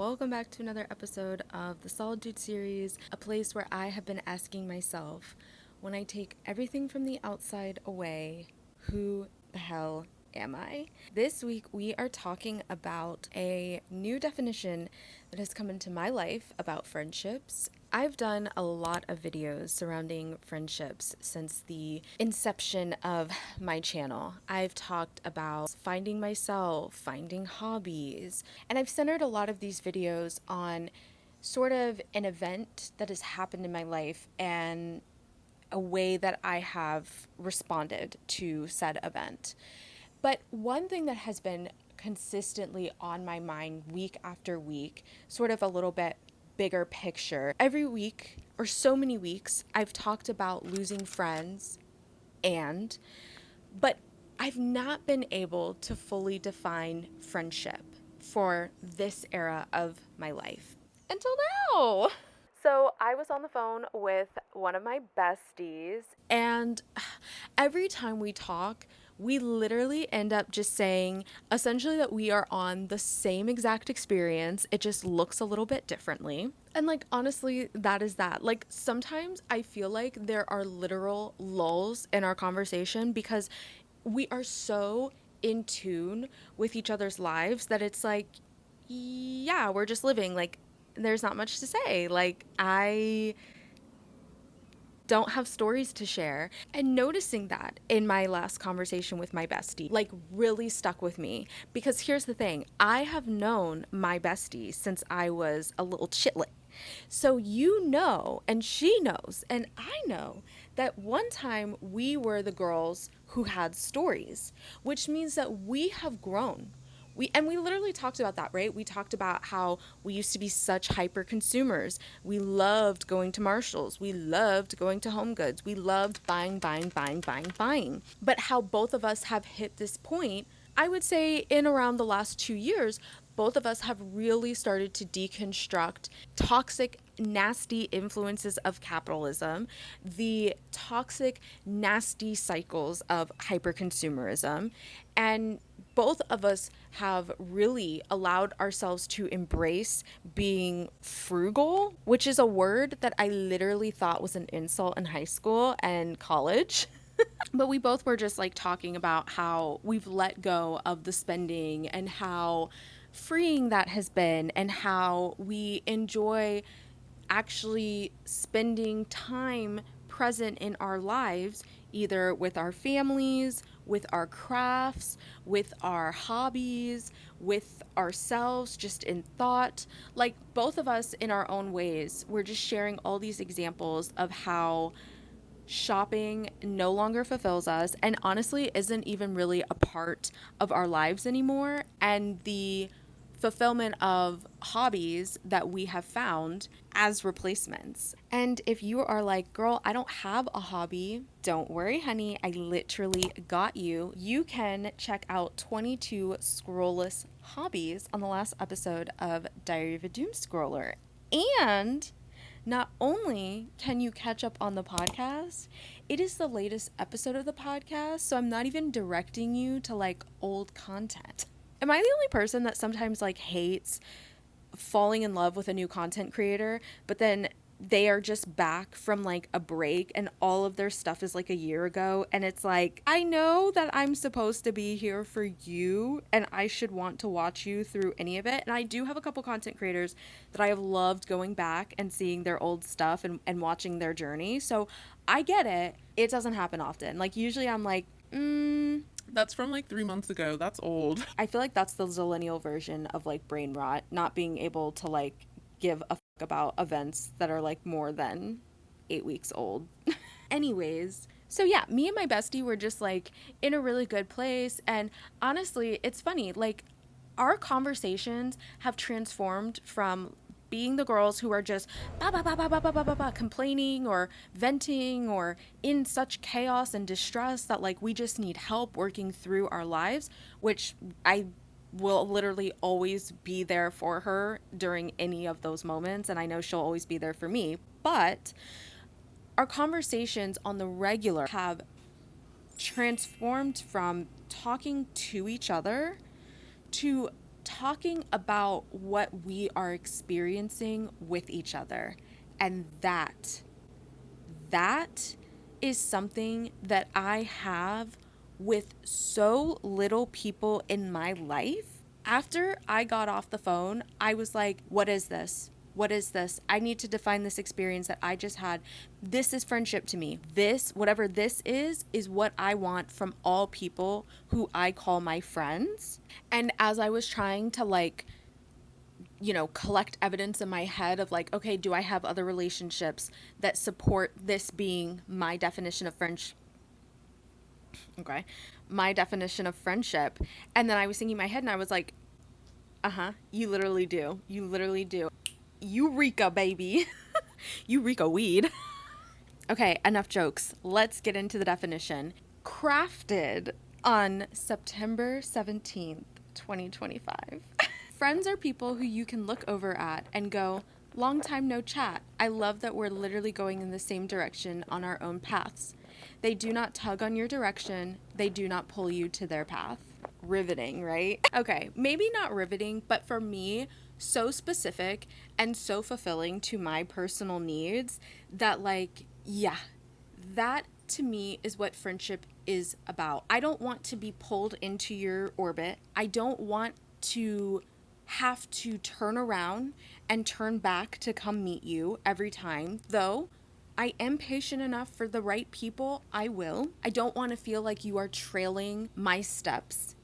welcome back to another episode of the Solitude series, a place where I have been asking myself, when I take everything from the outside away, who the hell am I? This week we are talking about a new definition that has come into my life about friendships. I've done a lot of videos surrounding friendships since the inception of my channel. I've talked about finding myself, finding hobbies, and I've centered a lot of these videos on sort of an event that has happened in my life and a way that I have responded to said event. But one thing that has been consistently on my mind week after week, sort of a little bit bigger picture, every week or so many weeks, I've talked about losing friends but I've not been able to fully define friendship for this era of my life until now. So I was on the phone with one of my besties, and every time we talk, we literally end up just saying essentially that we are on the same exact experience. It just looks a little bit differently. And like, honestly, that is that. Like, sometimes I feel like there are literal lulls in our conversation because we are so in tune with each other's lives that it's like, yeah, we're just living. Like, there's not much to say. Like, I don't have stories to share. And noticing that in my last conversation with my bestie, like, really stuck with me. Because here's the thing, I have known my bestie since I was a little chitlet. So you know, and she knows, and I know that one time we were the girls who had stories, which means that we have grown. We literally talked about that, right? We talked about how we used to be such hyper consumers. We loved going to Marshalls. We loved going to Home Goods. We loved buying, buying, buying, buying, buying. But how both of us have hit this point, I would say in around the last 2 years, both of us have really started to deconstruct toxic, nasty influences of capitalism, the toxic, nasty cycles of hyperconsumerism, and both of us have really allowed ourselves to embrace being frugal, which is a word that I literally thought was an insult in high school and college. But we both were just like talking about how we've let go of the spending and how freeing that has been, and how we enjoy actually spending time present in our lives, either with our families, with our crafts, with our hobbies, with ourselves, just in thought. Like, both of us in our own ways, we're just sharing all these examples of how shopping no longer fulfills us and honestly isn't even really a part of our lives anymore. And the fulfillment of hobbies that we have found as replacements. And if you are like, girl, I don't have a hobby, don't worry, honey. I literally got you. You can check out 22 scrollless hobbies on the last episode of Diary of a Doom Scroller. And not only can you catch up on the podcast, it is the latest episode of the podcast, so I'm not even directing you to like old content. Am I the only person that sometimes like hates falling in love with a new content creator, but then they are just back from like a break and all of their stuff is like a year ago, and it's like, I know that I'm supposed to be here for you and I should want to watch you through any of it. And I do have a couple content creators that I have loved going back and seeing their old stuff and watching their journey. So I get it. It doesn't happen often. Like, usually I'm like, That's from like 3 months ago. That's old. I feel like that's the zillennial version of like brain rot, not being able to like give a fuck about events that are like more than 8 weeks old. Anyways, so yeah, me and my bestie were just like in a really good place. And honestly, it's funny, like, our conversations have transformed from being the girls who are just bah, bah, bah, bah, bah, bah, bah, bah, bah, complaining or venting or in such chaos and distress that like we just need help working through our lives, which I will literally always be there for her during any of those moments, and I know she'll always be there for me. But our conversations on the regular have transformed from talking to each other to talking about what we are experiencing with each other. And that is something that I have with so little people in my life. After I got off the phone, I was like, what is this? What is this? I need to define this experience that I just had. This is friendship to me. This, whatever this is what I want from all people who I call my friends. And as I was trying to collect evidence in my head of like, okay, do I have other relationships that support this being my definition of friendship? Okay, my definition of friendship. And then I was thinking in my head and I was like, you literally do. You literally do. Eureka, baby. Eureka weed. Okay, enough jokes. Let's get into the definition. Crafted on September 17th, 2025. Friends are people who you can look over at and go, long time no chat. I love that we're literally going in the same direction on our own paths. They do not tug on your direction. They do not pull you to their path. Riveting, right? Okay, maybe not riveting, but for me, so specific and so fulfilling to my personal needs that that to me is what friendship is about. I don't want to be pulled into your orbit. I don't want to have to turn around and turn back to come meet you every time. Though I am patient enough for the right people, I will. I don't want to feel like you are trailing my steps,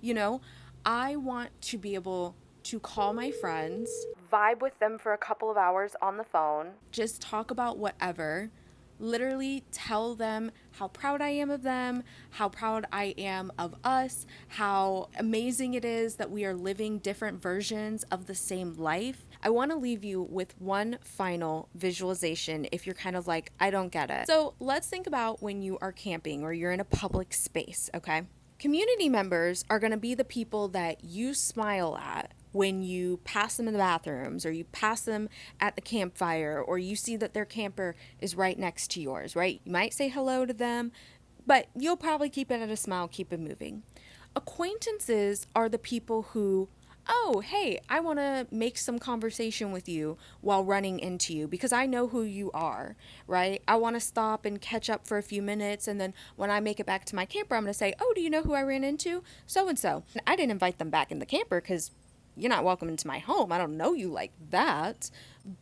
I want to be able to call my friends, vibe with them for a couple of hours on the phone, just talk about whatever, literally tell them how proud I am of them, how proud I am of us, how amazing it is that we are living different versions of the same life. I want to leave you with one final visualization if you're kind of like, I don't get it. So let's think about when you are camping or you're in a public space, okay? Community members are going to be the people that you smile at when you pass them in the bathrooms or you pass them at the campfire or you see that their camper is right next to yours, right? You might say hello to them, but you'll probably keep it at a smile, keep it moving. Acquaintances are the people who, oh, hey, I want to make some conversation with you while running into you because I know who you are, right? I want to stop and catch up for a few minutes. And then when I make it back to my camper, I'm going to say, oh, do you know who I ran into? So and so. I didn't invite them back in the camper because you're not welcome into my home. I don't know you like that.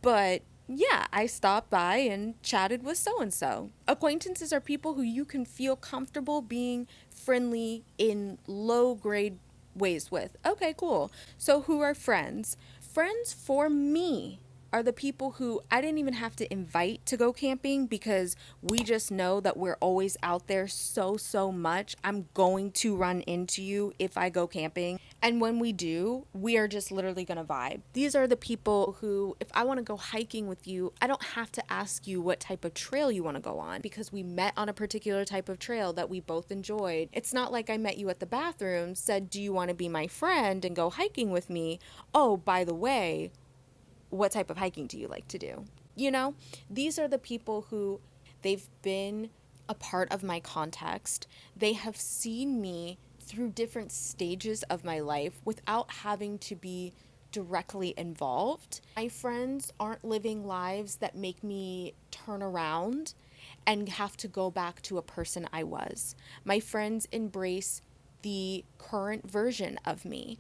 But yeah, I stopped by and chatted with so and so. Acquaintances are people who you can feel comfortable being friendly in low grade ways with. Okay, cool. So who are friends? Friends for me are the people who I didn't even have to invite to go camping because we just know that we're always out there so much. I'm going to run into you if I go camping. And when we do, we are just literally going to vibe. These are the people who, if I want to go hiking with you, I don't have to ask you what type of trail you want to go on because we met on a particular type of trail that we both enjoyed. It's not like I met you at the bathroom, said, do you want to be my friend and go hiking with me? Oh, by the way, what type of hiking do you like to do? These are the people who they've been a part of my context. They have seen me through different stages of my life without having to be directly involved. My friends aren't living lives that make me turn around and have to go back to a person I was. My friends embrace the current version of me.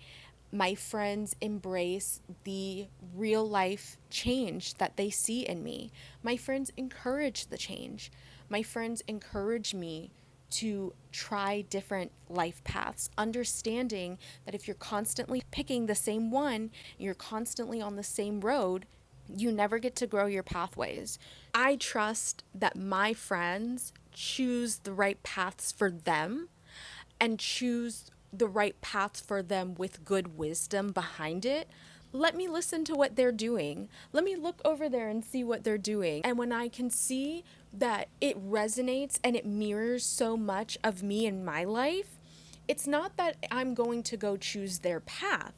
My friends embrace the real life change that they see in me. My friends encourage the change. My friends encourage me to try different life paths, understanding that if you're constantly picking the same one, you're constantly on the same road, you never get to grow your pathways. I trust that my friends choose the right paths for them and choose the right path for them with good wisdom behind it. Let me listen to what they're doing. Let me look over there and see what they're doing. And when I can see that it resonates and it mirrors so much of me in my life, it's not that I'm going to go choose their path.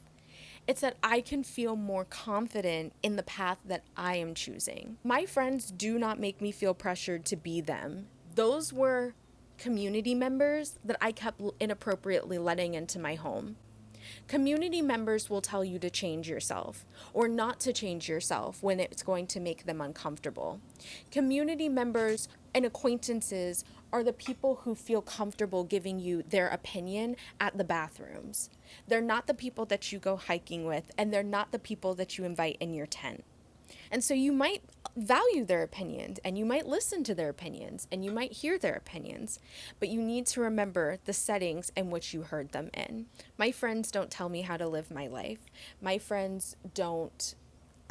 It's that I can feel more confident in the path that I am choosing. My friends do not make me feel pressured to be them. Those were community members that I kept inappropriately letting into my home. Community members will tell you to change yourself or not to change yourself when it's going to make them uncomfortable. Community members and acquaintances are the people who feel comfortable giving you their opinion at the bathrooms. They're not the people that you go hiking with, and they're not the people that you invite in your tent. And so you might value their opinions and you might listen to their opinions and you might hear their opinions, but you need to remember the settings in which you heard them in. My friends don't tell me how to live my life. My friends don't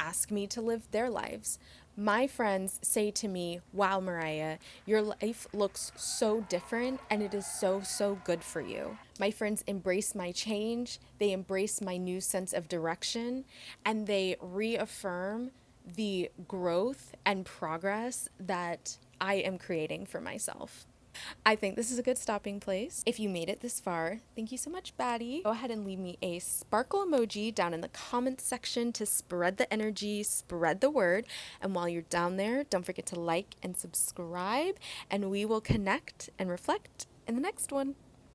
ask me to live their lives. My friends say to me, "Wow, Mariah, your life looks so different and it is so, so good for you." My friends embrace my change, they embrace my new sense of direction, and they reaffirm the growth and progress that I am creating for myself. I think this is a good stopping place. If you made it this far, thank you so much, Batty. Go ahead and leave me a sparkle emoji down in the comments section to spread the energy, spread the word. And while you're down there, don't forget to like and subscribe, and we will connect and reflect in the next one.